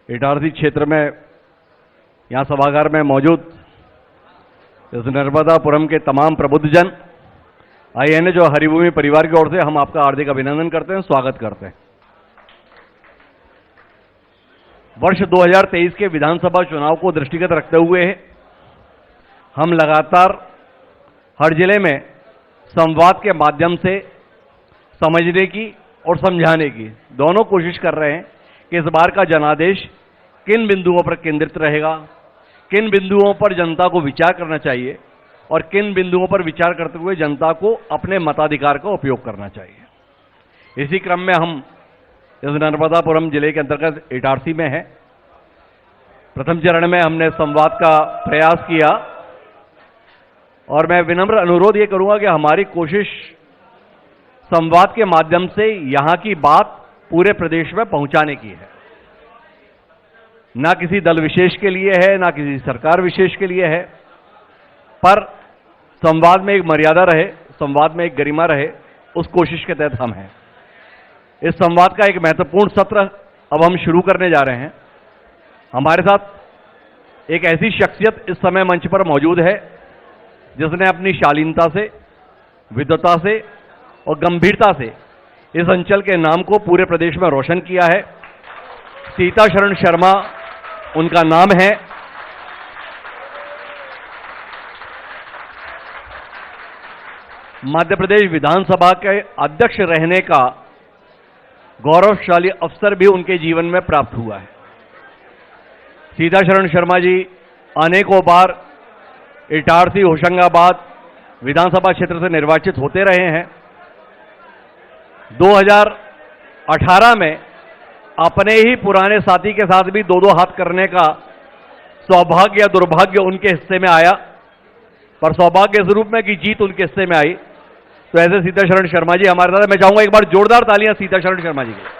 इटारसी क्षेत्र में यहाँ सभागार में मौजूद इस नर्मदापुरम के तमाम प्रबुद्धजन, आईएनए जो हरिभूमि परिवार की ओर से हम आपका हार्दिक अभिनंदन करते हैं, स्वागत करते हैं। वर्ष 2023 के विधानसभा चुनाव को दृष्टिगत रखते हुए हम लगातार हर जिले में संवाद के माध्यम से समझने की और समझाने की दोनों कोशिश कर रहे हैं कि इस बार का जनादेश किन बिंदुओं पर केंद्रित रहेगा, किन बिंदुओं पर जनता को विचार करना चाहिए और किन बिंदुओं पर विचार करते हुए जनता को अपने मताधिकार का उपयोग करना चाहिए। इसी क्रम में हम इस नर्मदापुरम जिले के अंतर्गत इटारसी में है। प्रथम चरण में हमने संवाद का प्रयास किया और मैं विनम्र अनुरोध ये करूंगा कि हमारी कोशिश संवाद के माध्यम से यहां की बात पूरे प्रदेश में पहुंचाने की है, ना किसी दल विशेष के लिए है, ना किसी सरकार विशेष के लिए है, पर संवाद में एक मर्यादा रहे, संवाद में एक गरिमा रहे, उस कोशिश के तहत हम हैं। इस संवाद का एक महत्वपूर्ण सत्र अब हम शुरू करने जा रहे हैं। हमारे साथ एक ऐसी शख्सियत इस समय मंच पर मौजूद है जिसने अपनी शालीनता से, विद्वता से और गंभीरता से इस अंचल के नाम को पूरे प्रदेश में रोशन किया है। सीताशरण शर्मा उनका नाम है। मध्य प्रदेश विधानसभा के अध्यक्ष रहने का गौरवशाली अवसर भी उनके जीवन में प्राप्त हुआ है। सीताशरण शर्मा जी अनेकों बार इटारसी होशंगाबाद विधानसभा क्षेत्र से निर्वाचित होते रहे हैं। 2018 में अपने ही पुराने साथी के साथ भी दो हाथ करने का सौभाग्य या दुर्भाग्य उनके हिस्से में आया, पर सौभाग्य इस रूप में कि जीत उनके हिस्से में आई। तो ऐसे सीताशरण शर्मा जी हमारे साथ, मैं चाहूंगा एक बार जोरदार तालियां सीताशरण शर्मा जी के लिए।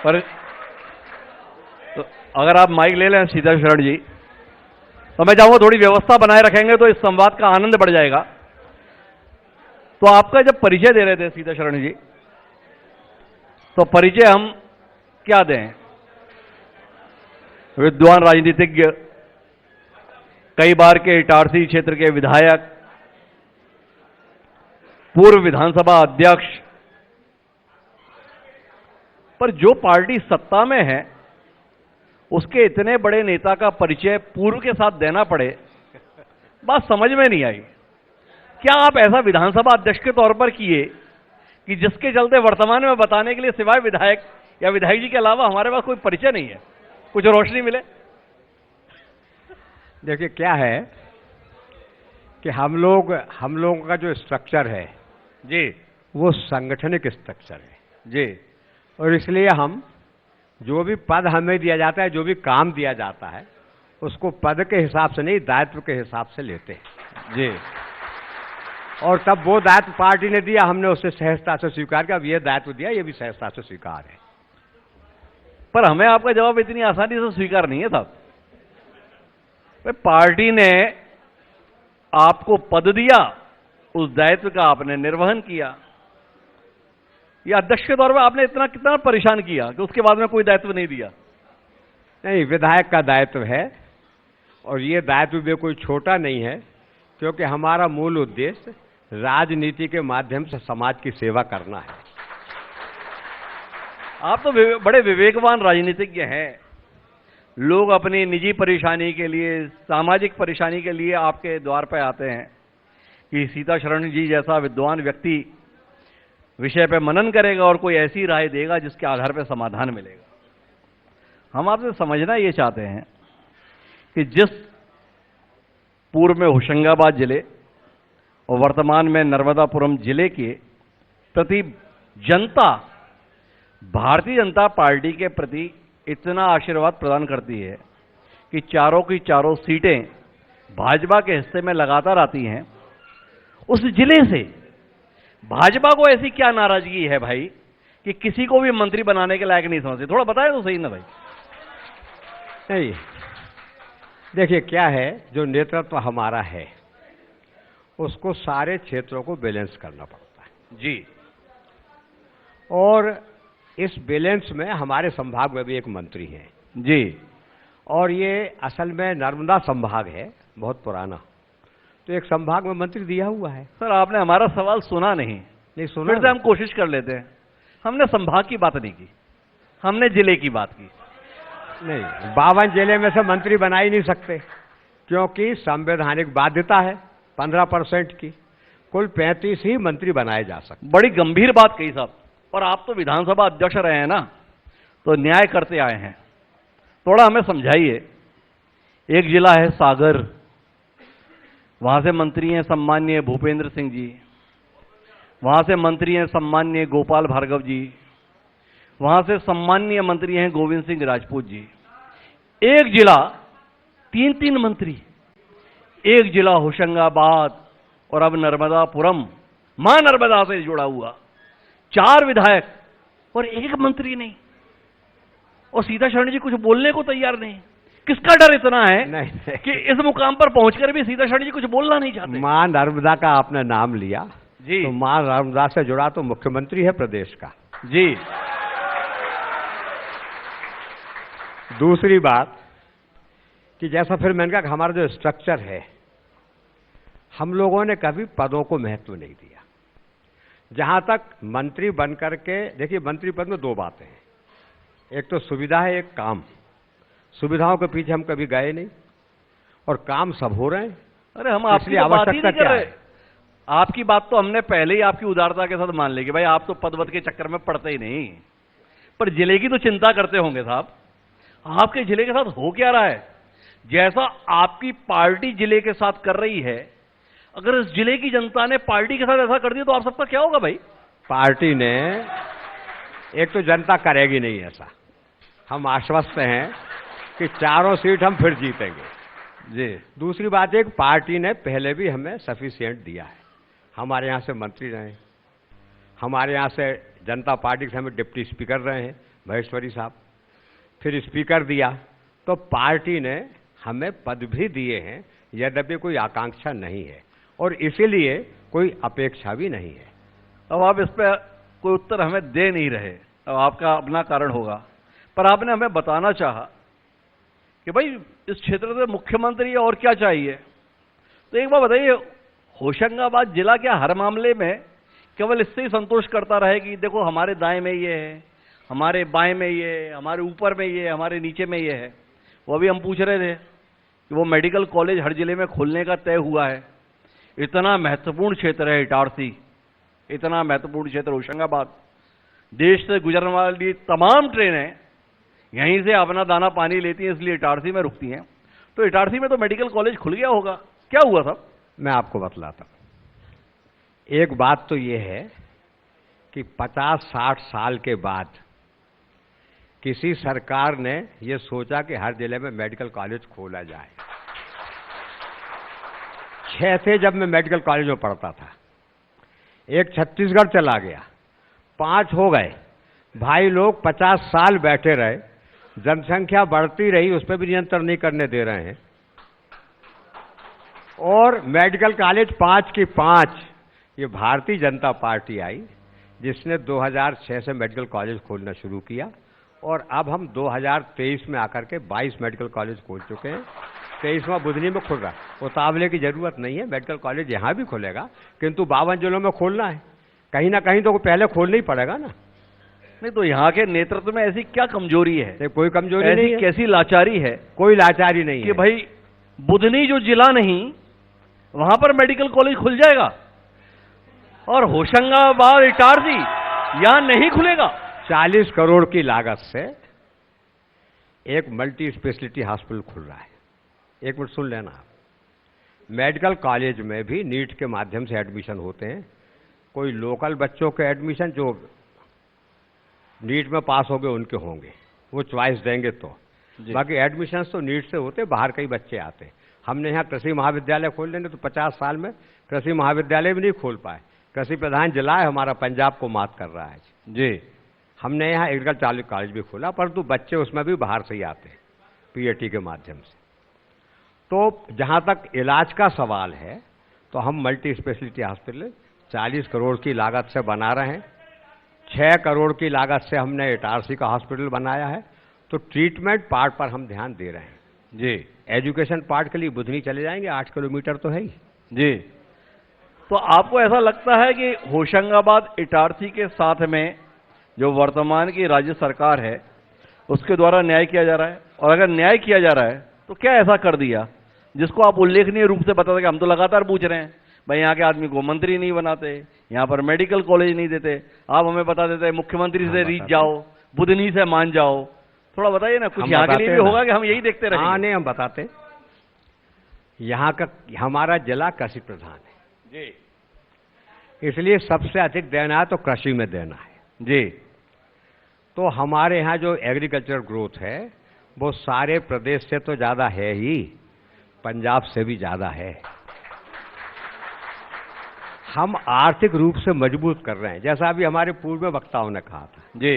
पर तो अगर आप माइक ले लें सीताशरण जी, तो मैं चाहूंगा थोड़ी व्यवस्था बनाए रखेंगे तो इस संवाद का आनंद बढ़ जाएगा। तो आपका जब परिचय दे रहे थे सीताशरण जी, तो परिचय हम क्या दें? विद्वान राजनीतिज्ञ, कई बार के इटारसी क्षेत्र के विधायक, पूर्व विधानसभा अध्यक्ष, पर जो पार्टी सत्ता में है उसके इतने बड़े नेता का परिचय पूर्व के साथ देना पड़े, बात समझ में नहीं आई। क्या आप ऐसा विधानसभा अध्यक्ष के तौर पर किए कि जिसके चलते वर्तमान में बताने के लिए सिवाय विधायक या विधायक जी के अलावा हमारे पास कोई परिचय नहीं है, कुछ रोशनी मिले? देखिए क्या है कि हम लोगों का जो स्ट्रक्चर है जी, वो सांगठनिक स्ट्रक्चर है जी, और इसलिए हम जो भी पद हमें दिया जाता है, जो भी काम दिया जाता है, उसको पद के हिसाब से नहीं, दायित्व के हिसाब से लेते हैं जी। और तब वो दायित्व पार्टी ने दिया, हमने उसे सहजता से स्वीकार किया। अब ये दायित्व दिया, ये भी सहजता से स्वीकार है। पर हमें आपका जवाब इतनी आसानी से स्वीकार नहीं है साहब। पार्टी ने आपको पद दिया, उस दायित्व का आपने निर्वहन किया। या अध्यक्ष के तौर पर आपने कितना परेशान किया कि उसके बाद में कोई दायित्व नहीं दिया? नहीं, विधायक का दायित्व है और ये दायित्व भी कोई छोटा नहीं है, क्योंकि हमारा मूल उद्देश्य राजनीति के माध्यम से समाज की सेवा करना है। आप तो बड़े विवेकवान राजनीतिज्ञ हैं। लोग अपनी निजी परेशानी के लिए, सामाजिक परेशानी के लिए आपके द्वार पर आते हैं कि सीताशरण जी जैसा विद्वान व्यक्ति विषय पे मनन करेगा और कोई ऐसी राय देगा जिसके आधार पर समाधान मिलेगा। हम आपसे समझना ये चाहते हैं कि जिस पूर्व में होशंगाबाद जिले और वर्तमान में नर्मदापुरम जिले के प्रति जनता भारतीय जनता पार्टी के प्रति इतना आशीर्वाद प्रदान करती है कि चारों की चारों सीटें भाजपा के हिस्से में लगातार आती हैं, उस जिले से भाजपा को ऐसी क्या नाराजगी है भाई कि किसी को भी मंत्री बनाने के लायक नहीं समझते? थोड़ा बताएं तो सही ना भाई। नहीं, देखिए क्या है, जो नेतृत्व हमारा है उसको सारे क्षेत्रों को बैलेंस करना पड़ता है जी। और इस बैलेंस में हमारे संभाग में भी एक मंत्री हैं जी। और ये असल में नर्मदा संभाग है, बहुत पुराना, तो एक संभाग में मंत्री दिया हुआ है। सर आपने हमारा सवाल सुना नहीं सुना फिर से हम कोशिश कर लेते हैं। हमने संभाग की बात नहीं की, हमने जिले की बात की। नहीं, 52 जिले में से मंत्री बना ही नहीं सकते, क्योंकि संवैधानिक बाध्यता है 15% की। कुल 35 ही मंत्री बनाए जा सकते। बड़ी गंभीर बात कही साहब, और आप तो विधानसभा अध्यक्ष रहे हैं ना, तो न्याय करते आए हैं, थोड़ा हमें समझाइए। एक जिला है सागर, वहां से मंत्री हैं सम्माननीय भूपेंद्र सिंह जी, वहां से मंत्री हैं सम्माननीय गोपाल भार्गव जी, वहां से सम्माननीय मंत्री हैं गोविंद सिंह राजपूत जी। एक जिला 3-3 मंत्री, एक जिला होशंगाबाद और अब नर्मदापुरम, मां नर्मदा से जुड़ा हुआ, 4 विधायक और एक मंत्री नहीं। और सीता शरण जी कुछ बोलने को तैयार नहीं। किसका डर इतना है नहीं। कि इस मुकाम पर पहुंचकर भी सीता शरण जी कुछ बोलना नहीं चाहते? मां नर्मदा का आपने नाम लिया जी, तो मां नर्मदा से जुड़ा तो मुख्यमंत्री है प्रदेश का। जी। दूसरी बात कि जैसा फिर मैंने कहा कि हमारा जो स्ट्रक्चर है, हम लोगों ने कभी पदों को महत्व नहीं दिया। जहां तक मंत्री बनकर के, देखिए मंत्री पद में 2 बातें हैं, एक तो सुविधा है, एक काम। सुविधाओं के पीछे हम कभी गए नहीं और काम सब हो रहे हैं। अरे हम आपकी तो बात ही नहीं कर रहे। आपकी बात तो हमने पहले ही आपकी उदारता के साथ मान ली कि भाई आप तो पदवत के चक्कर में पड़ते ही नहीं, पर जिले की तो चिंता करते होंगे साहब। आपके जिले के साथ हो क्या रहा है? जैसा आपकी पार्टी जिले के साथ कर रही है, अगर इस जिले की जनता ने पार्टी के साथ ऐसा कर दिया तो आप सबका क्या होगा भाई? पार्टी ने, एक तो जनता करेगी नहीं ऐसा, हम आश्वस्त हैं कि 4 सीट हम फिर जीतेंगे जी। दूसरी बात, एक पार्टी ने पहले भी हमें सफिशिएंट दिया है। हमारे यहाँ से मंत्री रहे, हमारे यहाँ से जनता पार्टी से हमें डिप्टी स्पीकर रहे हैं महेश्वरी साहब, फिर स्पीकर दिया, तो पार्टी ने हमें पद भी दिए हैं, यद्यपि कोई आकांक्षा नहीं है और इसीलिए कोई अपेक्षा भी नहीं है। अब आप इस पर कोई उत्तर हमें दे नहीं रहे, अब आपका अपना कारण होगा, पर आपने हमें बताना चाहा कि भाई इस क्षेत्र से मुख्यमंत्री और क्या चाहिए। तो एक बात बताइए, होशंगाबाद जिला क्या हर मामले में केवल इससे ही संतोष करता रहे कि देखो हमारे दाएं में ये है, हमारे बाएं में ये है, हमारे ऊपर में ये है, हमारे नीचे में ये है? वो अभी हम पूछ रहे थे कि वो मेडिकल कॉलेज हर जिले में खोलने का तय हुआ है। इतना महत्वपूर्ण क्षेत्र है इटारसी, इतना महत्वपूर्ण क्षेत्र होशंगाबाद, देश से गुजरने वाली तमाम ट्रेनें यहीं से अपना दाना पानी लेती हैं, इसलिए इटारसी में रुकती हैं। तो इटारसी में तो मेडिकल कॉलेज खुल गया होगा, क्या हुआ साहब? मैं आपको बतलाता हूं। एक बात तो ये है कि 50-60 साल के बाद किसी सरकार ने ये सोचा कि हर जिले में मेडिकल कॉलेज खोला जाए। 6 थे जब मैं मेडिकल कॉलेज में पढ़ता था, एक छत्तीसगढ़ चला गया, 5 हो गए। भाई लोग 50 साल बैठे रहे, जनसंख्या बढ़ती रही, उस पर भी नियंत्रण नहीं करने दे रहे हैं, और मेडिकल कॉलेज 5 की 5। ये भारतीय जनता पार्टी आई जिसने 2006 से मेडिकल कॉलेज खोलना शुरू किया और अब हम 2023 में आकर के 22 मेडिकल कॉलेज खोल चुके हैं। 23वां बुधनी में खुल रहा है। उतावले की जरूरत नहीं है, मेडिकल कॉलेज यहाँ भी खुलेगा, किंतु 52 जिलों में खोलना है, कहीं ना कहीं तो पहले खोलना ही पड़ेगा ना। नहीं तो यहाँ के नेतृत्व में ऐसी क्या कमजोरी है? कोई कमजोरी नहीं है, कैसी लाचारी है? कोई लाचारी नहीं कि है भाई बुधनी जो जिला नहीं, वहां पर मेडिकल कॉलेज खुल जाएगा और होशंगाबाद इटारसी यहां नहीं खुलेगा। 40 करोड़ की लागत से एक मल्टी स्पेशलिटी हॉस्पिटल खुल रहा है। एक मिनट सुन लेना आप। मेडिकल कॉलेज में भी नीट के माध्यम से एडमिशन होते हैं। कोई लोकल बच्चों के एडमिशन जो नीट में पास हो गए उनके होंगे, वो चॉइस देंगे तो। बाकी एडमिशन तो नीट से होते, बाहर कई बच्चे आते हैं। हमने यहाँ कृषि महाविद्यालय खोल लेंगे तो 50 साल में कृषि महाविद्यालय भी नहीं खोल पाए। कृषि प्रधान जिला है हमारा, पंजाब को मात कर रहा है जी। हमने यहाँ एग्रीकल्चर कॉलेज भी खोला, परंतु बच्चे उसमें भी बाहर से ही आते हैं पीएटी के माध्यम से। तो जहाँ तक इलाज का सवाल है, तो हम मल्टी स्पेशलिटी हॉस्पिटल 40 करोड़ की लागत से बना रहे हैं। 6 करोड़ की लागत से हमने इटारसी का हॉस्पिटल बनाया है। तो ट्रीटमेंट पार्ट पर हम ध्यान दे रहे हैं जी एजुकेशन पार्ट के लिए बुधनी चले जाएंगे, 8 किलोमीटर तो है ही। जी। तो आपको ऐसा लगता है कि होशंगाबाद इटारसी के साथ में जो वर्तमान की राज्य सरकार है उसके द्वारा न्याय किया जा रहा है? और अगर न्याय किया जा रहा है तो क्या ऐसा कर दिया जिसको आप उल्लेखनीय रूप से बताते कि हम तो लगातार पूछ रहे हैं भाई यहाँ के आदमी को मंत्री नहीं बनाते, यहाँ पर मेडिकल कॉलेज नहीं देते, आप हमें बता देते मुख्यमंत्री से रीत जाओ, बुधनी से मान जाओ। थोड़ा बताइए ना, कुछ यहाँ के लिए भी होगा कि हम यही देखते रहेंगे? हाँ नहीं, हम बताते। यहाँ का हमारा जिला कृषि प्रधान है जी, इसलिए सबसे अधिक देना है तो कृषि में देना है जी। तो हमारे यहाँ जो एग्रीकल्चर ग्रोथ है वो सारे प्रदेश से तो ज़्यादा है ही, पंजाब से भी ज़्यादा है। हम आर्थिक रूप से मजबूत कर रहे हैं, जैसा अभी हमारे पूर्व वक्ताओं ने कहा था जी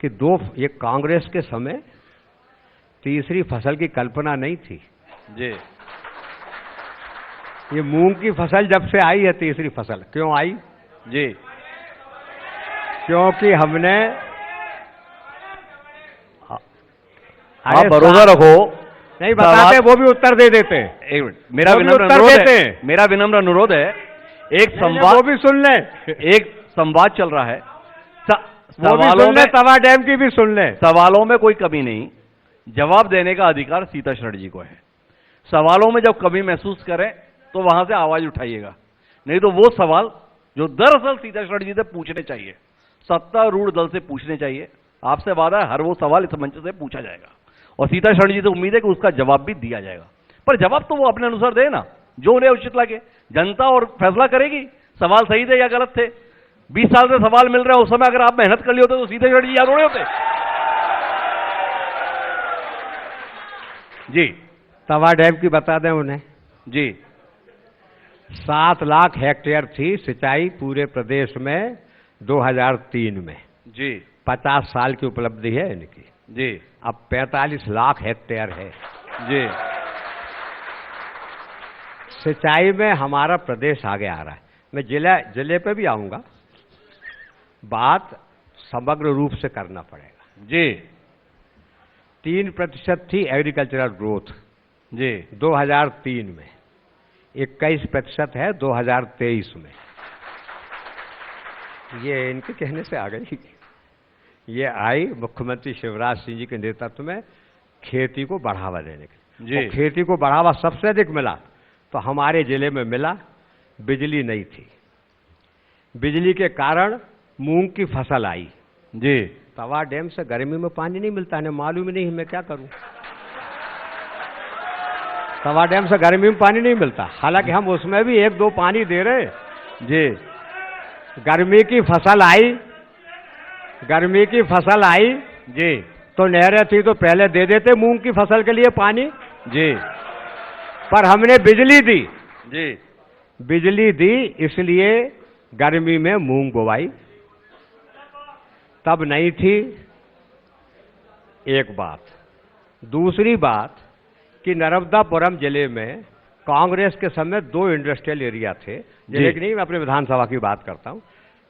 कि ये कांग्रेस के समय तीसरी फसल की कल्पना नहीं थी जी। ये मूंग की फसल जब से आई है तीसरी फसल, क्यों आई? जी क्योंकि हमने आप भरोसा रखो, नहीं बताते, वो भी उत्तर दे देते हैं। एक मिनट, मेरा वो भी विनम्र उत्तर अनुरोध देते है, हैं। मेरा विनम्र अनुरोध है, एक वो संवाद, भी सुन ले, एक संवाद चल रहा है, वो भी सवालों सुन ले, में, तवा डैम की भी सुन ले। सवालों में कोई कमी नहीं, जवाब देने का अधिकार सीता शरण जी को है। सवालों में जब कमी महसूस करें तो वहां से आवाज उठाइएगा, नहीं तो वो सवाल जो दरअसल सीता शरण जी से पूछने चाहिए, सत्तारूढ़ दल से पूछने चाहिए, आपसे वादा है हर वो सवाल इस मंच से पूछा जाएगा और सीता शरण जी से उम्मीद है कि उसका जवाब भी दिया जाएगा। पर जवाब तो वो अपने अनुसार दे ना, जो उन्हें उचित लगे। जनता और फैसला करेगी सवाल सही थे या गलत थे। 20 साल से सवाल मिल रहे हैं, उस समय अगर आप मेहनत कर लिए होते तो सीता शरण जी याद हो रहे होते। जी, तवा डैम की बता दें उन्हें जी। 7 लाख हेक्टेयर थी सिंचाई पूरे प्रदेश में 2003 में। जी 50 साल की उपलब्धि है इनकी। जी अब 45 लाख हेक्टेयर है। जी सिंचाई में हमारा प्रदेश आगे आ रहा है। मैं जिले पे भी आऊंगा, बात समग्र रूप से करना पड़ेगा। जी 3% थी एग्रीकल्चरल ग्रोथ जी 2003 में, 21% है 2023 में। ये इनके कहने से आ गई। ये आई मुख्यमंत्री शिवराज सिंह जी के नेतृत्व में खेती को बढ़ावा देने के लिए। और खेती को बढ़ावा सबसे अधिक मिला तो हमारे जिले में मिला, बिजली नहीं थी, बिजली के कारण मूंग की फसल आई। जी तवा डैम से गर्मी में पानी नहीं मिलता है, मालूम ही नहीं मैं क्या करूं। तवा डैम से गर्मी में पानी नहीं मिलता, हालांकि हम उसमें भी 1-2 पानी दे रहे हैं। जी गर्मी की फसल आई, गर्मी की फसल आई जी तो नहरें थी तो पहले दे देते मूंग की फसल के लिए पानी। जी पर हमने बिजली दी, जी बिजली दी इसलिए गर्मी में मूंग बोवाई, तब नहीं थी। एक बात, दूसरी बात कि नर्मदापुरम जिले में कांग्रेस के समय 2 इंडस्ट्रियल एरिया थे, जिले की नहीं, मैं अपने विधानसभा की बात करता हूं।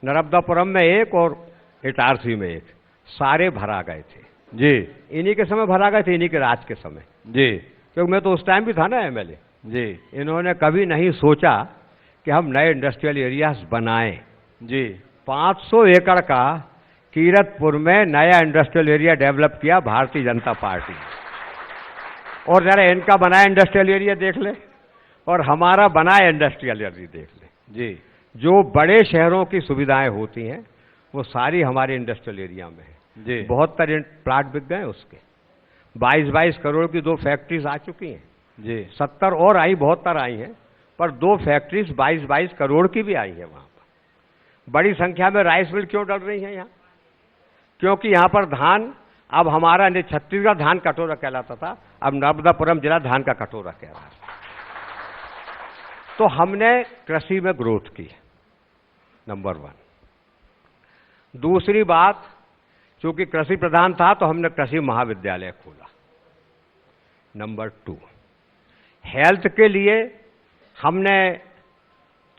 नर्मदापुरम में एक और इटारसी में एक, सारे भरा गए थे। जी इन्हीं के समय भरा गए थे, इन्हीं के राज के समय। जी क्योंकि मैं तो उस टाइम भी था ना एमएलए। जी इन्होंने कभी नहीं सोचा कि हम नए इंडस्ट्रियल एरियाज बनाएं। जी 500 एकड़ का कीरतपुर में नया इंडस्ट्रियल एरिया डेवलप किया भारतीय जनता पार्टी। और जरा इनका बनाया इंडस्ट्रियल एरिया देख ले और हमारा बनाया इंडस्ट्रियल एरिया देख ले। जी जो बड़े शहरों की सुविधाएं होती हैं वो सारी हमारे इंडस्ट्रियल एरिया में है। जी 72 प्लाट बिक गए उसके, 22-22 करोड़ की 2 फैक्ट्रीज आ चुकी हैं। जी 70 और आई, 72 आई हैं, पर 2 फैक्ट्रीज 22-22 करोड़ की भी आई है वहां पर। बड़ी संख्या में राइस मिल क्यों डल रही है यहाँ? क्योंकि यहाँ पर धान, अब हमारा छत्तीसगढ़ धान कटोरा कहलाता था, अब नर्मदापुरम जिला धान का कटोरा कह रहा है। तो हमने कृषि में ग्रोथ की, नंबर 1। दूसरी बात, चूंकि कृषि प्रधान था तो हमने कृषि महाविद्यालय खोला। नंबर 2, हेल्थ के लिए हमने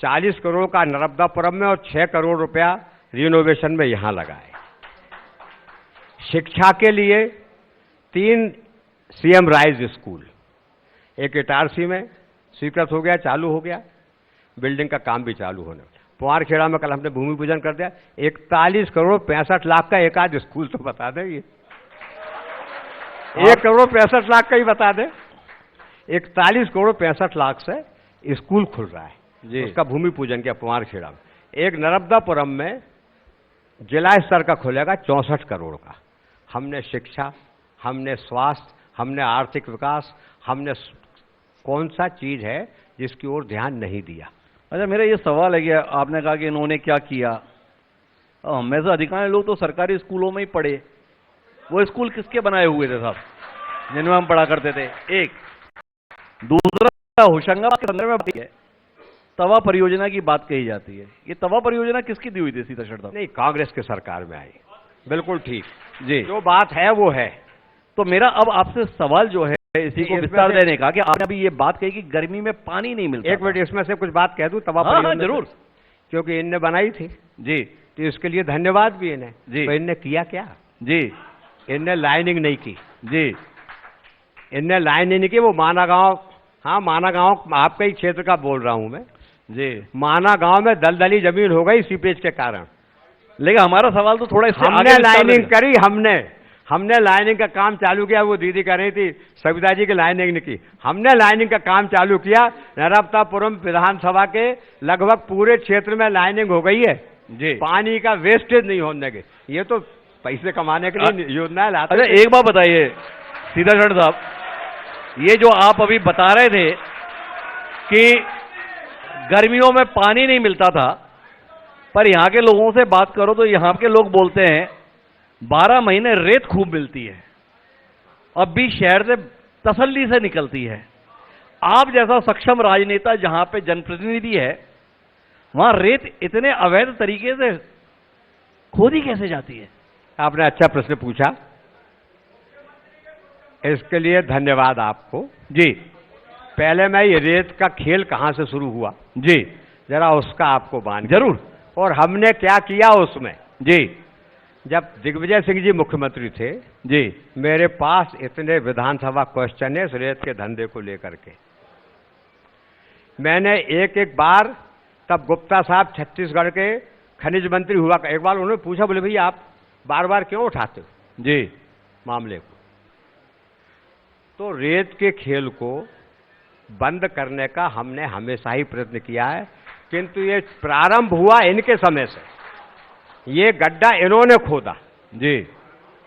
40 करोड़ का नर्मदापुरम में और 6 करोड़ रुपया रिनोवेशन में यहाँ लगाए। शिक्षा के लिए 3 सीएम राइज स्कूल, एक इटारसी में स्वीकृत हो गया, चालू हो गया, बिल्डिंग का काम भी चालू होने। पुआरखेड़ा में कल हमने भूमि पूजन कर दिया। 41 करोड़ 65 लाख का एक आध स्कूल तो बता दें, ये 1 करोड़ 65 लाख का ही बता दें। 41 करोड़ 65 लाख से स्कूल खुल रहा है जी। उसका भूमि पूजन किया पुआरखेड़ा में। एक नर्मदापुरम में जिला स्तर का खुलेगा 64 करोड़ का। हमने शिक्षा, हमने स्वास्थ्य, हमने आर्थिक विकास, हमने कौन सा चीज है जिसकी ओर ध्यान नहीं दिया। अच्छा, मेरा ये सवाल है कि आपने कहा कि इन्होंने क्या किया। हम में से अधिकांश लोग तो सरकारी स्कूलों में ही पढ़े। वो स्कूल किसके बनाए हुए थे साहब, जिनमें हम पढ़ा करते थे? एक दूसरा, होशंगाबाद के संदर्भ में बात है, तवा परियोजना की बात कही जाती है। ये तवा परियोजना किसकी दी हुई थी सीता शर्मा? नहीं, कांग्रेस की सरकार में आई। बिल्कुल ठीक जी, जो बात है वो है। तो मेरा अब आपसे सवाल जो है इसी को विस्तार देने का कि आपने अभी ये बात कही कि गर्मी में पानी नहीं मिलता। एक मिनट, इसमें से कुछ बात कह दूं तवा हाँ, जरूर, क्योंकि इनने बनाई थी जी, तो इसके लिए धन्यवाद भी इन्हें जी। तो इनने किया क्या जी, इनने लाइनिंग नहीं की जी, इनने लाइनिंग नहीं की। वो माना गांव, हाँ माना गांव आपके ही क्षेत्र का बोल रहा हूं मैं जी, माना गांव में दलदली जमीन हो गई सीपेज के कारण। लेकिन हमारा सवाल तो थोड़ा इससे हमने आगे विस्तार लाइनिंग देना। करी, हमने लाइनिंग का काम चालू किया। वो दीदी कह रही थी सविता जी की लाइनिंग नहीं की, हमने लाइनिंग का काम चालू किया। नर्मदापुरम विधानसभा के लगभग पूरे क्षेत्र में लाइनिंग हो गई है जी। पानी का वेस्टेज नहीं होने के। ये तो पैसे कमाने के लिए योजनाएं लाते। अच्छा, एक बात बताइए सीता शरण साहब, ये जो आप अभी बता रहे थे कि गर्मियों में पानी नहीं मिलता था, पर यहां के लोगों से बात करो तो यहां के लोग बोलते हैं 12 महीने रेत खूब मिलती है, अब भी शहर से तसल्ली से निकलती है। आप जैसा सक्षम राजनेता जहां पे जनप्रतिनिधि है, वहां रेत इतने अवैध तरीके से खोदी कैसे जाती है? आपने अच्छा प्रश्न पूछा, इसके लिए धन्यवाद आपको जी। पहले मैं ये रेत का खेल कहां से शुरू हुआ जी, जरा उसका आपको बान जरूर। और हमने क्या किया उसमें। जी जब दिग्विजय सिंह जी मुख्यमंत्री थे जी, मेरे पास इतने विधानसभा क्वेश्चन है इस रेत के धंधे को लेकर के। मैंने एक एक बार, तब गुप्ता साहब छत्तीसगढ़ के खनिज मंत्री हुआ, एक बार उन्होंने पूछा, बोले भैया आप बार बार क्यों उठाते हो जी, मामले को। तो रेत के खेल को बंद करने का हमने हमेशा ही प्रयत्न किया है, किंतु ये प्रारंभ हुआ इनके समय से। ये गड्ढा इन्होंने खोदा जी,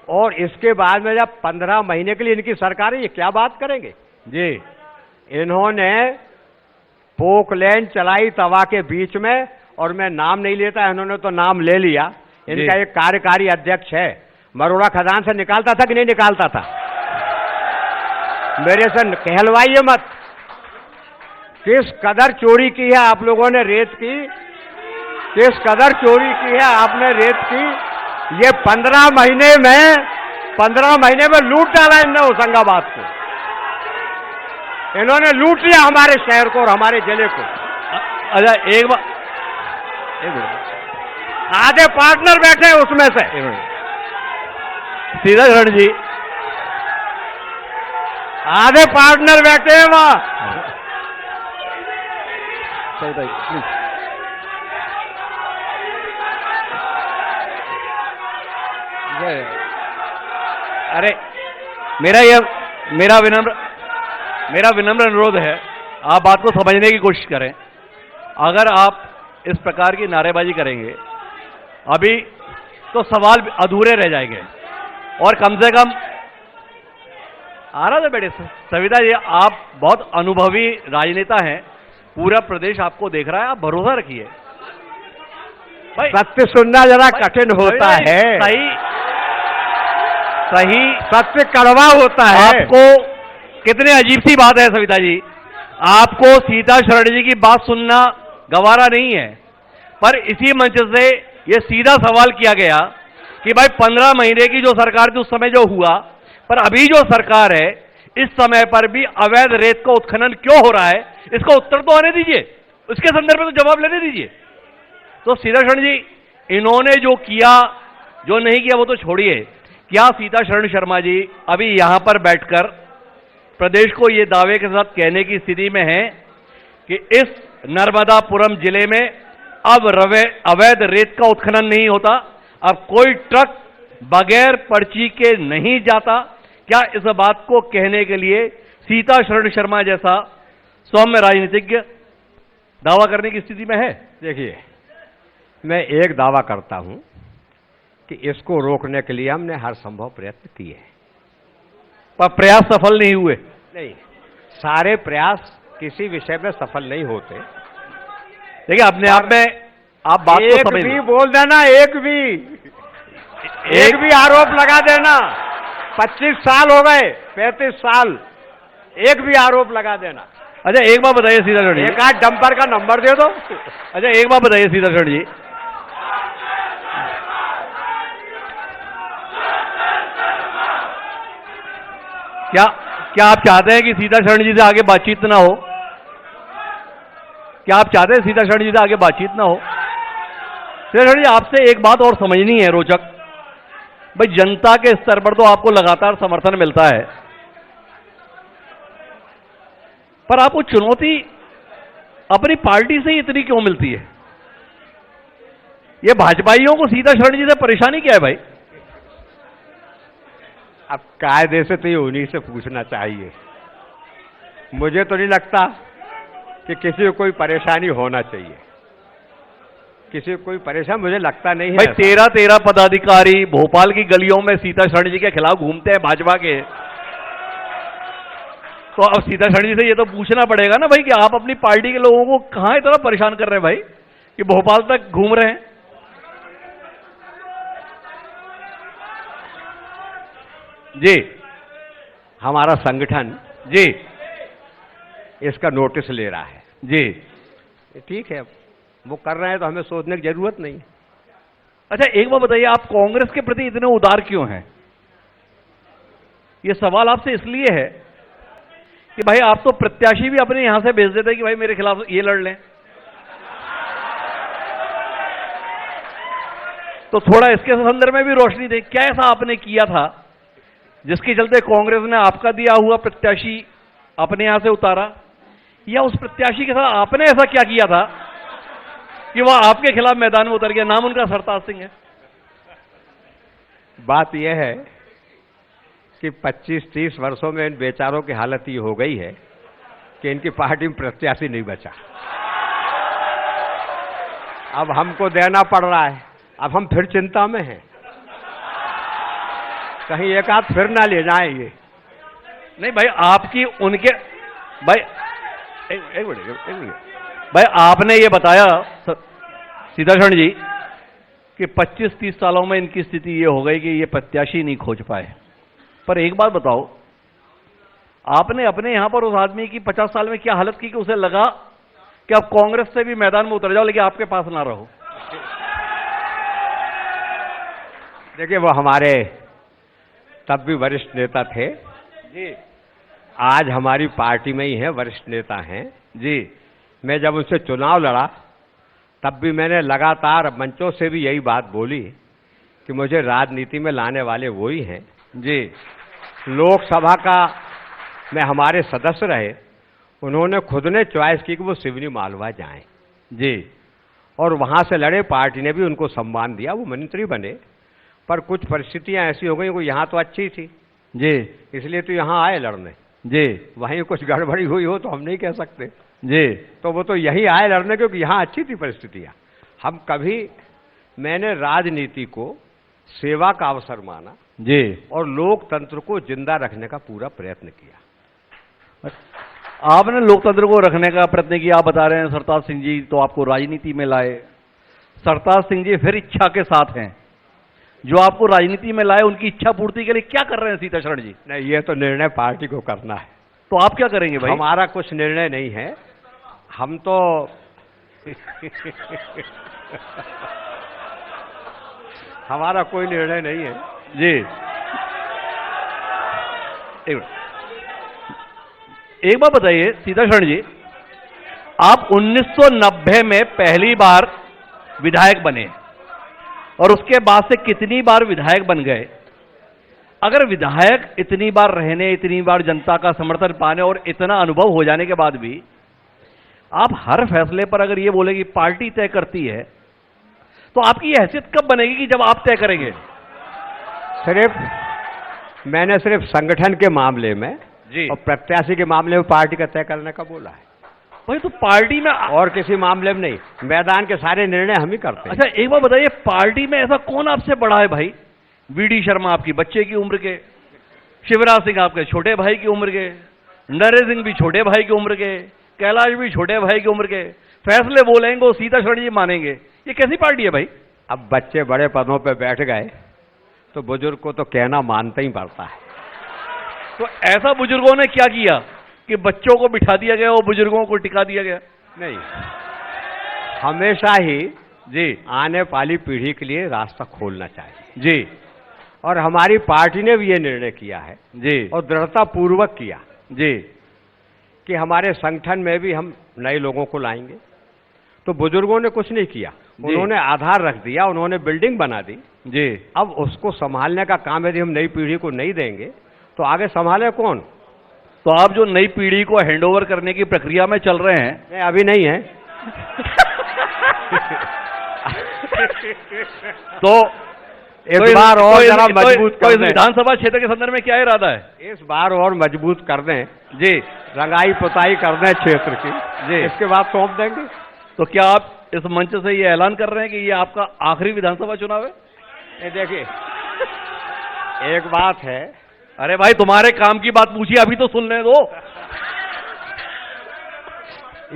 और इसके बाद में जब 15 महीने के लिए इनकी सरकार है, ये क्या बात करेंगे जी। इन्होंने पोकलैंड चलाई तवा के बीच में, और मैं नाम नहीं लेता, इन्होंने तो नाम ले लिया। इनका एक कार्यकारी अध्यक्ष है, मरोड़ा खदान से निकालता था कि नहीं निकालता था? मेरे से कहलवाइए मत। किस कदर चोरी की है आप लोगों ने रेत की, किस कदर चोरी की है आपने रेत की। ये 15 महीने में लूट डाला इन्होंने होशंगाबाद को। इन्होंने लूट लिया हमारे शहर को और हमारे जिले को। अच्छा, एक बात, आधे पार्टनर बैठे हैं उसमें से। सीता शरण जी, आधे पार्टनर बैठे हैं वहां। प्लीज। अरे मेरा विनम्र अनुरोध है, आप बात को समझने की कोशिश करें। अगर आप इस प्रकार की नारेबाजी करेंगे अभी तो सवाल अधूरे रह जाएंगे। और कम से कम आ रहा था बेटे सविता जी, आप बहुत अनुभवी राजनेता हैं, पूरा प्रदेश आपको देख रहा है, आप भरोसा रखिए। भाई सत्य सुनना जरा कठिन होता है। सही सत्य कड़वा होता है। आपको कितने अजीब सी बात है सविता जी, आपको सीता शरण जी की बात सुनना गवारा नहीं है, पर इसी मंच से यह सीधा सवाल किया गया कि भाई 15 महीने की जो सरकार थी उस समय जो हुआ, पर अभी जो सरकार है इस समय पर भी अवैध रेत का उत्खनन क्यों हो रहा है, इसका उत्तर तो आने दीजिए, उसके संदर्भ में तो जवाब लेने दीजिए। तो सीता शरण जी, इन्होंने जो किया, जो नहीं किया वो तो छोड़िए, क्या सीता शरण शर्मा जी अभी यहां पर बैठकर प्रदेश को ये दावे के साथ कहने की स्थिति में है कि इस नर्मदापुरम जिले में अब अवैध रेत का उत्खनन नहीं होता, अब कोई ट्रक बगैर पर्ची के नहीं जाता? क्या इस बात को कहने के लिए सीता शरण शर्मा जैसा सौम्य राजनीतिज्ञ दावा करने की स्थिति में है? देखिए, मैं एक दावा करता हूं कि इसको रोकने के लिए हमने हर संभव प्रयत्न किए, पर प्रयास सफल नहीं हुए। नहीं, सारे प्रयास किसी विषय में सफल नहीं होते। देखिए, अपने आप में आप बात को एक समझ भी बोल देना, एक भी आरोप लगा देना, 25 साल हो गए, 35 साल, एक भी आरोप लगा देना। अच्छा, एक बात बताइए सीता शरण जी, एक आध डंपर का नंबर दे दो। अच्छा, एक बात बताइए सीता शरण जी, क्या आप चाहते हैं कि सीता शरण जी से आगे बातचीत ना हो? क्या आप चाहते हैं सीता शरण जी से आगे बातचीत ना हो? सीता शरण जी, आपसे एक बात और समझनी है रोचक। भाई, जनता के स्तर पर तो आपको लगातार समर्थन मिलता है, पर आपको चुनौती अपनी पार्टी से ही इतनी क्यों मिलती है? ये भाजपाइयों को सीता शरण जी से परेशानी क्या है भाई? अब कायदे से तो ये उन्हीं से पूछना चाहिए। मुझे तो नहीं लगता कि किसी को कोई परेशानी होना चाहिए, किसी को कोई परेशान मुझे लगता नहीं है। भाई, 13 पदाधिकारी भोपाल की गलियों में सीता शरण जी के खिलाफ घूमते हैं भाजपा के, तो अब सीता शरण जी से ये तो पूछना पड़ेगा ना भाई कि आप अपनी पार्टी के लोगों को कहां इतना परेशान कर रहे हैं भाई कि भोपाल तक घूम रहे हैं? जी, हमारा संगठन जी, इसका नोटिस ले रहा है। जी, ठीक है, वो कर रहे हैं तो हमें सोचने की जरूरत नहीं। अच्छा, एक बात बताइए, आप कांग्रेस के प्रति इतने उदार क्यों हैं? ये सवाल आपसे इसलिए है कि भाई आप तो प्रत्याशी भी अपने यहां से भेज देते हैं कि भाई मेरे खिलाफ ये लड़ लें, तो थोड़ा इसके संदर्भ में भी रोशनी दें। क्या ऐसा आपने किया था जिसके चलते कांग्रेस ने आपका दिया हुआ प्रत्याशी अपने यहां से उतारा, या उस प्रत्याशी के साथ आपने ऐसा क्या किया था कि वह आपके खिलाफ मैदान में उतर गया? नाम उनका सरताज सिंह है। बात यह है कि 25-30 वर्षों में इन बेचारों की हालत ये हो गई है कि इनकी पार्टी में प्रत्याशी नहीं बचा। अब हमको देना पड़ रहा है, अब हम फिर चिंता में हैं, कहीं एक आध फिर ना ले जाएंगे। नहीं भाई, आपकी उनके भाई एक मिनट भाई, आपने ये बताया सीता शरण जी कि 25-30 सालों में इनकी स्थिति ये हो गई कि ये प्रत्याशी नहीं खोज पाए, पर एक बात बताओ, आपने अपने यहां पर उस आदमी की 50 साल में क्या हालत की कि उसे लगा कि आप कांग्रेस से भी मैदान में उतर जाओ लेकिन आपके पास ना रहो? देखिए, वो हमारे तब भी वरिष्ठ नेता थे जी, आज हमारी पार्टी में ही हैं, वरिष्ठ नेता हैं जी। मैं जब उनसे चुनाव लड़ा तब भी मैंने लगातार मंचों से भी यही बात बोली कि मुझे राजनीति में लाने वाले वही हैं जी। लोकसभा का में हमारे सदस्य रहे, उन्होंने खुद ने चॉइस की कि वो सिवनी मालवा जाएं जी, और वहां से लड़े, पार्टी ने भी उनको सम्मान दिया, वो मंत्री बने। पर कुछ परिस्थितियां ऐसी हो गई, वो यहाँ तो अच्छी थी जी, इसलिए तो यहाँ आए लड़ने, जी, वहीं कुछ गड़बड़ी हुई हो तो हम नहीं कह सकते जी, तो वो तो यही आए लड़ने क्योंकि यहाँ अच्छी थी परिस्थितियां। हम कभी, मैंने राजनीति को सेवा का अवसर माना जी, और लोकतंत्र को जिंदा रखने का पूरा प्रयत्न किया। आपने लोकतंत्र को रखने का प्रयत्न किया। आप बता रहे हैं सरताज सिंह जी तो आपको राजनीति में लाए। सरताज सिंह जी फिर इच्छा के साथ हैं, जो आपको राजनीति में लाए उनकी इच्छा पूर्ति के लिए क्या कर रहे हैं सीता शरण जी? नहीं, ये तो निर्णय पार्टी को करना है। तो आप क्या करेंगे भाई? हमारा कुछ निर्णय नहीं है, हम तो हमारा कोई निर्णय नहीं है जी। एक बात बताइए सीता शरण जी, आप 1990 में पहली बार विधायक बने, और उसके बाद से कितनी बार विधायक बन गए। अगर विधायक इतनी बार रहने, इतनी बार जनता का समर्थन पाने और इतना अनुभव हो जाने के बाद भी आप हर फैसले पर अगर ये बोले कि पार्टी तय करती है, तो आपकी ये हैसियत कब बनेगी कि जब आप तय करेंगे? मैंने सिर्फ संगठन के मामले में जी और प्रत्याशी के मामले में पार्टी का तय करने का बोला है। भाई तो पार्टी में और किसी मामले में नहीं, मैदान के सारे निर्णय हम ही करते हैं। अच्छा एक बात बताइए, पार्टी में ऐसा कौन आपसे बड़ा है भाई? वीडी शर्मा आपकी बच्चे की उम्र के, शिवराज सिंह आपके छोटे भाई की उम्र के, नरेंद्र सिंह भी छोटे भाई की उम्र के, कैलाश भी छोटे भाई की उम्र के, फैसले बोलेंगे सीता शरण जी मानेंगे। ये कैसी पार्टी है भाई? अब बच्चे बड़े पदों पर बैठ गए तो बुजुर्ग को तो कहना मानता ही पड़ता है। तो ऐसा बुजुर्गों ने क्या किया कि बच्चों को बिठा दिया गया और बुजुर्गों को टिका दिया गया? नहीं, हमेशा ही जी आने वाली पीढ़ी के लिए रास्ता खोलना चाहिए जी। और हमारी पार्टी ने भी ये निर्णय किया है जी और दृढ़ता पूर्वक किया जी कि हमारे संगठन में भी हम नए लोगों को लाएंगे। तो बुजुर्गों ने कुछ नहीं किया, उन्होंने आधार रख दिया, उन्होंने बिल्डिंग बना दी जी। अब उसको संभालने का काम यदि हम नई पीढ़ी को नहीं देंगे तो आगे संभाले कौन? तो आप जो नई पीढ़ी को हैंडओवर करने की प्रक्रिया में चल रहे हैं? नहीं, अभी नहीं है। तो इस बार और जरा मजबूत कर दें। विधानसभा क्षेत्र के संदर्भ में क्या इरादा है? इस बार और मजबूत कर दें जी, रंगाई पुताई कर दें क्षेत्र की जी, इसके बाद सौंप देंगे। तो क्या आप इस मंच से ये ऐलान कर रहे हैं कि ये आपका आखिरी विधानसभा चुनाव है? ये देखिए, एक बात है। अरे भाई तुम्हारे काम की बात पूछिए, अभी तो सुनने दो।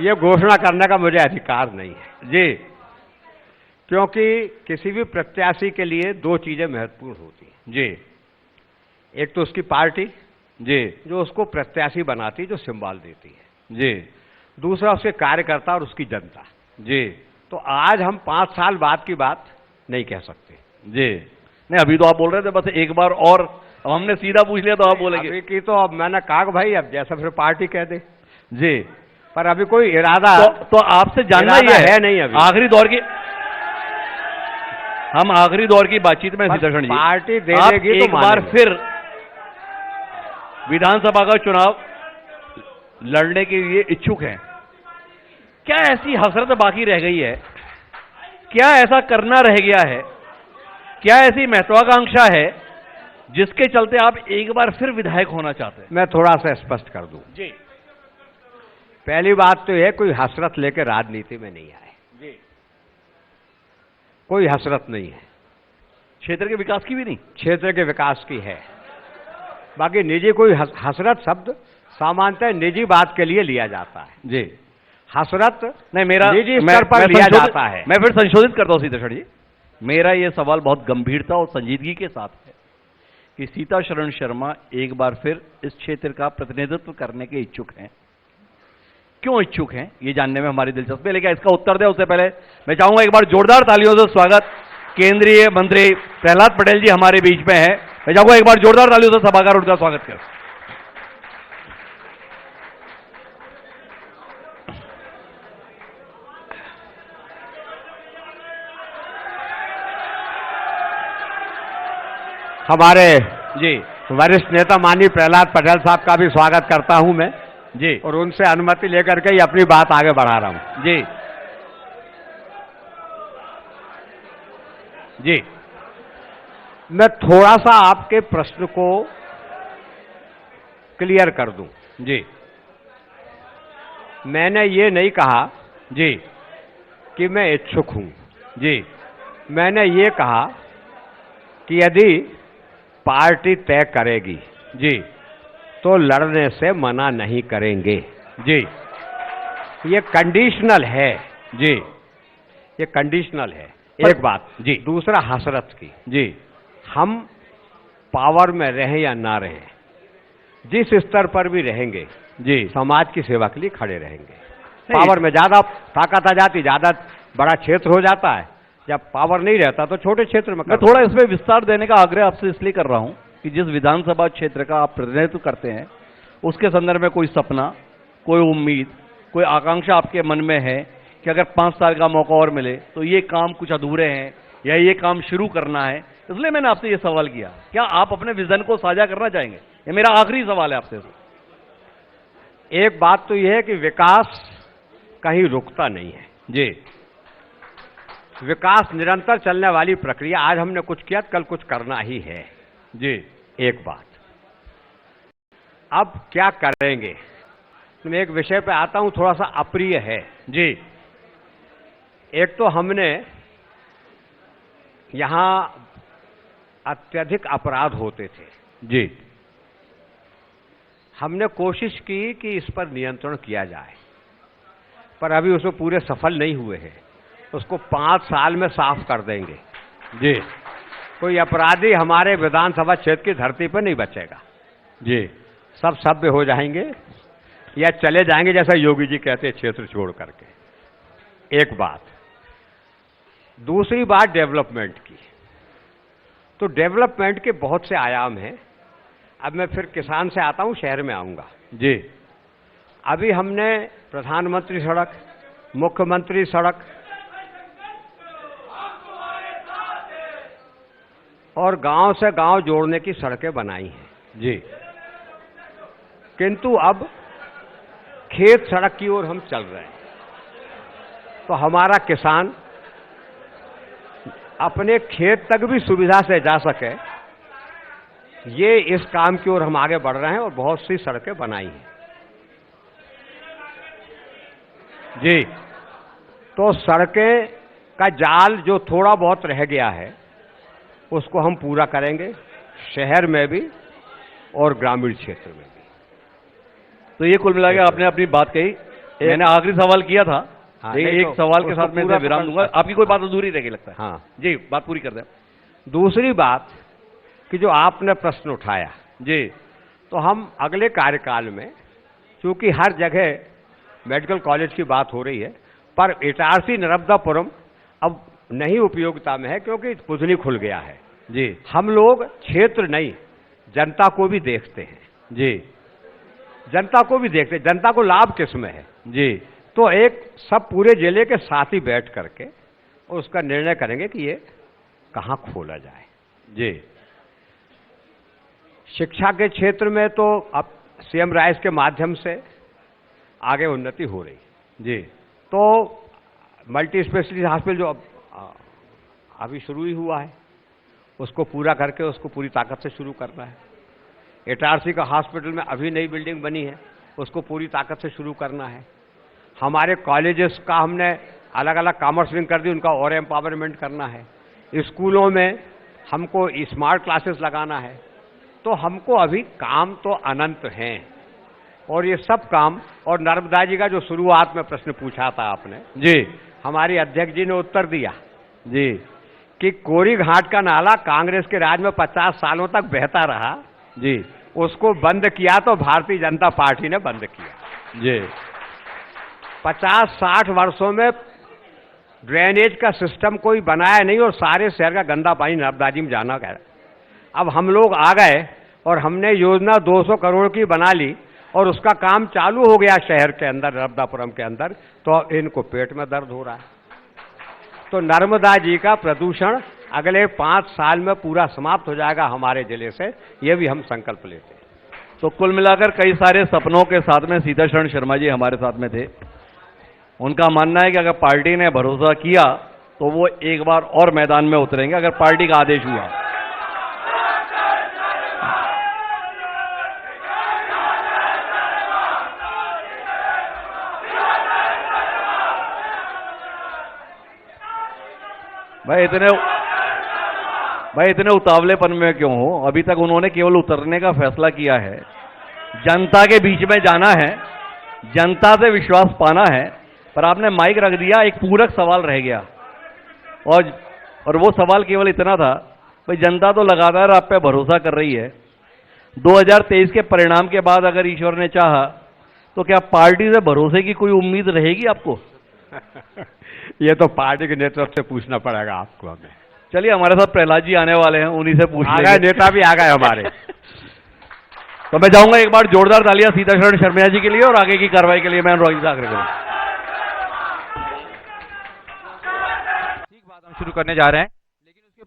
ये घोषणा करने का मुझे अधिकार नहीं है जी, क्योंकि किसी भी प्रत्याशी के लिए दो चीजें महत्वपूर्ण होती हैं जी एक तो उसकी पार्टी जी जो उसको प्रत्याशी बनाती, जो सिंबल देती है, जी दूसरा उसके कार्यकर्ता और उसकी जनता जी। तो आज हम 5 साल बाद की बात नहीं कह सकते जी नहीं, अभी तो आप बोल रहे थे बस एक बार और, अब हमने सीधा पूछ लिया तो आप बोलेंगे। अभी की तो अब मैंने कहा कि भाई अब जैसा फिर पार्टी कह दे जी, पर अभी कोई इरादा तो आपसे जानना ही है नहीं अभी आखिरी दौर की, हम आखिरी दौर की बातचीत में सीताक्षण जी, पार्टी दे आप देगी तो एक बार फिर विधानसभा का चुनाव लड़ने के लिए इच्छुक हैं? क्या ऐसी हसरत बाकी रह गई है? क्या ऐसा करना रह गया है? क्या ऐसी महत्वाकांक्षा है जिसके चलते आप एक बार फिर विधायक होना चाहते हैं? मैं थोड़ा सा स्पष्ट कर दूं। जी पहली बात तो यह, कोई हसरत लेकर राजनीति में नहीं आए जी, कोई हसरत नहीं है। क्षेत्र के विकास की भी नहीं, क्षेत्र के विकास की है। बाकी निजी कोई हसरत शब्द सामान्यतः निजी बात के लिए लिया जाता है। जी हसरत नहीं, मेरा निजी स्तर पर लिया जाता है। मैं फिर संशोधित करता हूं सीताक्षण जी, मेरा यह सवाल बहुत गंभीरता और संजीदगी के साथ है कि सीता शरण शर्मा एक बार फिर इस क्षेत्र का प्रतिनिधित्व करने के इच्छुक हैं। क्यों इच्छुक हैं ये जानने में हमारी दिलचस्पी है, लेकिन इसका उत्तर दे उससे पहले मैं चाहूंगा एक बार जोरदार तालियों से स्वागत, केंद्रीय मंत्री प्रहलाद पटेल जी हमारे बीच में है। मैं चाहूंगा एक बार जोरदार तालियों से सभागार उनका स्वागत करें। हमारे जी वरिष्ठ नेता माननीय प्रहलाद पटेल साहब का भी स्वागत करता हूं मैं जी और उनसे अनुमति लेकर के ही अपनी बात आगे बढ़ा रहा हूं। जी जी मैं थोड़ा सा आपके प्रश्न को क्लियर कर दूं। जी मैंने ये नहीं कहा जी कि मैं इच्छुक हूं, जी मैंने ये कहा कि यदि पार्टी तय करेगी जी तो लड़ने से मना नहीं करेंगे। जी ये कंडीशनल है जी ये कंडीशनल है। एक बात जी, दूसरा हसरत की, जी हम पावर में रहें या ना रहें, जिस स्तर पर भी रहेंगे जी समाज की सेवा के लिए खड़े रहेंगे। पावर में ज्यादा ताकत आ जाती, ज्यादा बड़ा क्षेत्र हो जाता है, जब पावर नहीं रहता तो छोटे क्षेत्र में। मैं थोड़ा इसमें विस्तार देने का आग्रह आपसे इसलिए कर रहा हूं कि जिस विधानसभा क्षेत्र का आप प्रतिनिधित्व करते हैं उसके संदर्भ में कोई सपना, कोई उम्मीद, कोई आकांक्षा आपके मन में है कि अगर 5 साल का मौका और मिले तो ये काम कुछ अधूरे हैं, या ये काम शुरू करना है, इसलिए मैंने आपसे ये सवाल किया। क्या आप अपने विजन को साझा करना चाहेंगे? ये मेरा आखिरी सवाल है आपसे। एक बात तो यह है कि विकास कहीं रुकता नहीं है जी, विकास निरंतर चलने वाली प्रक्रिया। आज हमने कुछ किया, कल कुछ करना ही है। जी, एक बात। अब क्या करेंगे, तो मैं एक विषय पे आता हूं, थोड़ा सा अप्रिय है। जी, एक तो हमने यहां अत्यधिक अपराध होते थे, जी, हमने कोशिश की कि इस पर नियंत्रण किया जाए, पर अभी उसमें पूरे सफल नहीं हुए हैं। उसको 5 साल में साफ कर देंगे। जी, कोई अपराधी हमारे विधानसभा क्षेत्र की धरती पर नहीं बचेगा। जी, सब सभ्य हो जाएंगे या चले जाएंगे, जैसा योगी जी कहते हैं, क्षेत्र छोड़ करके। एक बात। दूसरी बात डेवलपमेंट की। तो डेवलपमेंट के बहुत से आयाम हैं। अब मैं फिर किसान से आता हूं, शहर में आऊंगा। जी, अभी हमने प्रधानमंत्री सड़क, मुख्यमंत्री सड़क और गांव से गांव जोड़ने की सड़कें बनाई हैं। जी, किंतु अब खेत सड़क की ओर हम चल रहे हैं, तो हमारा किसान अपने खेत तक भी सुविधा से जा सके, ये इस काम की ओर हम आगे बढ़ रहे हैं और बहुत सी सड़कें बनाई हैं। जी, तो सड़कें का जाल जो थोड़ा बहुत रह गया है उसको हम पूरा करेंगे, शहर में भी और ग्रामीण क्षेत्र में भी। तो ये कुल मिला के आपने अपनी बात कही। मैंने आखिरी सवाल किया था। हाँ, एक तो सवाल के उसको साथ मैं पूरा विराम दूंगा। आपकी कोई बात अधूरी रह गई लगता है। हाँ, जी, बात पूरी कर दें। दूसरी बात कि जो आपने प्रश्न उठाया, जी, तो हम अगले कार्यकाल में, चूंकि हर जगह मेडिकल कॉलेज की बात हो रही है, पर इटारसी नर्मदापुरम अब नहीं उपयोगिता में है क्योंकि पुजनी खुल गया है। जी, हम लोग क्षेत्र नहीं, जनता को भी देखते हैं। जी, जनता को भी देखते हैं, जनता को लाभ किसमें है। जी, तो एक सब पूरे जिले के साथ ही बैठ करके उसका निर्णय करेंगे कि ये कहाँ खोला जाए। जी, शिक्षा के क्षेत्र में तो अब सीएम राइस के माध्यम से आगे उन्नति हो रही। जी, तो मल्टी स्पेशलिटी हॉस्पिटल जो अभी शुरू ही हुआ है, उसको पूरा करके उसको पूरी ताकत से शुरू करना है। इटारसी का हॉस्पिटल में अभी नई बिल्डिंग बनी है, उसको पूरी ताकत से शुरू करना है। हमारे कॉलेजेस का हमने अलग अलग कॉमर्स विंग कर दी, उनका और एम्पावरमेंट करना है। स्कूलों में हमको स्मार्ट क्लासेस लगाना है। तो हमको अभी काम तो अनंत हैं और ये सब काम, और नर्मदा जी का जो शुरुआत में प्रश्न पूछा था आपने, जी, हमारी अध्यक्ष जी ने उत्तर दिया जी, कि कोरी घाट का नाला कांग्रेस के राज में 50 सालों तक बहता रहा, जी, उसको बंद किया तो भारतीय जनता पार्टी ने बंद किया। जी, 50-60 वर्षों में ड्रेनेज का सिस्टम कोई बनाया नहीं और सारे शहर का गंदा पानी नर्मदा जी में जाना गया। अब हम लोग आ गए और हमने योजना 200 करोड़ की बना ली और उसका काम चालू हो गया शहर के अंदर, नर्मदापुरम के अंदर, तो इनको पेट में दर्द हो रहा है। तो नर्मदा जी का प्रदूषण अगले 5 साल में पूरा समाप्त हो जाएगा हमारे जिले से, ये भी हम संकल्प लेते हैं। तो कुल मिलाकर कई सारे सपनों के साथ में सीताशरण शर्मा जी हमारे साथ में थे। उनका मानना है कि अगर पार्टी ने भरोसा किया तो वो एक बार और मैदान में उतरेंगे, अगर पार्टी का आदेश हुआ। भाई इतने उतावलेपन में क्यों हो? अभी तक उन्होंने केवल उतरने का फैसला किया है, जनता के बीच में जाना है, जनता से विश्वास पाना है, पर आपने माइक रख दिया, एक पूरक सवाल रह गया। और वो सवाल केवल इतना था, भाई जनता तो लगातार आप पे भरोसा कर रही है, 2023 के परिणाम के बाद अगर ईश्वर ने चाहा तो क्या पार्टी से भरोसे की कोई उम्मीद रहेगी आपको? ये तो पार्टी के नेतृत्व से पूछना पड़ेगा आपको हमें। चलिए, हमारे साथ प्रहलाद जी आने वाले हैं, उन्हीं से पूछ लेंगे। नेता भी आ गए हमारे। तो मैं जाऊंगा, एक बार जोरदार तालियां सीताशरण शर्मा जी के लिए, और आगे की कार्रवाई के लिए मैं अनुराग जी से आग्रह करूंगा। ठीक बात हम शुरू करने जा रहे हैं।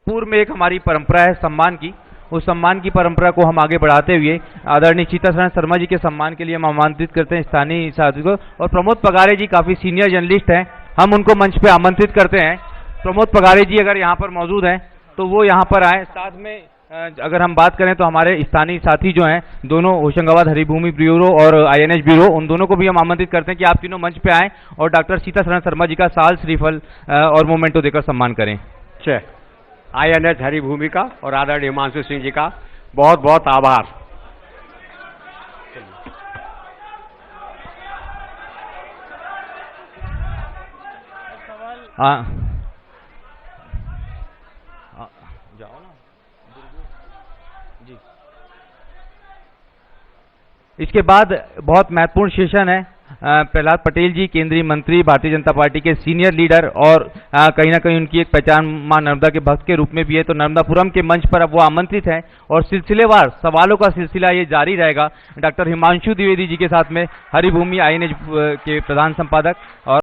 पूर्व में एक हमारी परंपरा है सम्मान की, उस सम्मान की परंपरा को हम आगे बढ़ाते हुए आदरणीय चीतासरण शर्मा जी के सम्मान के लिए हम आमंत्रित करते हैं स्थानीय साथियों को। और प्रमोद पगारे जी काफी सीनियर जर्नलिस्ट हैं, हम उनको मंच पे आमंत्रित करते हैं। प्रमोद पगारे जी अगर यहाँ पर मौजूद हैं तो वो यहाँ पर आए। साथ में अगर हम बात करें तो हमारे स्थानीय साथी जो हैं दोनों होशंगाबाद हरिभूमि ब्यूरो और INH ब्यूरो, उन दोनों को भी हम आमंत्रित करते हैं कि आप तीनों मंच पे आएं और डॉक्टर सीतासरण शर्मा जी का साल श्रीफल और मोमेंटो देकर सम्मान करें। INH हरिभूमि का और आदरणीय हिमांशु सिंह जी का बहुत बहुत आभार। जाओ ना जी। इसके बाद बहुत महत्वपूर्ण सेशन है। प्रहलाद पटेल जी केंद्रीय मंत्री, भारतीय जनता पार्टी के सीनियर लीडर और कहीं ना कहीं उनकी एक पहचान मां नर्मदा के भक्त के रूप में भी है, तो नर्मदापुरम के मंच पर अब वो आमंत्रित हैं और सिलसिलेवार सवालों का सिलसिला ये जारी रहेगा डॉक्टर हिमांशु द्विवेदी जी के साथ में, हरिभूमि INH के प्रधान संपादक और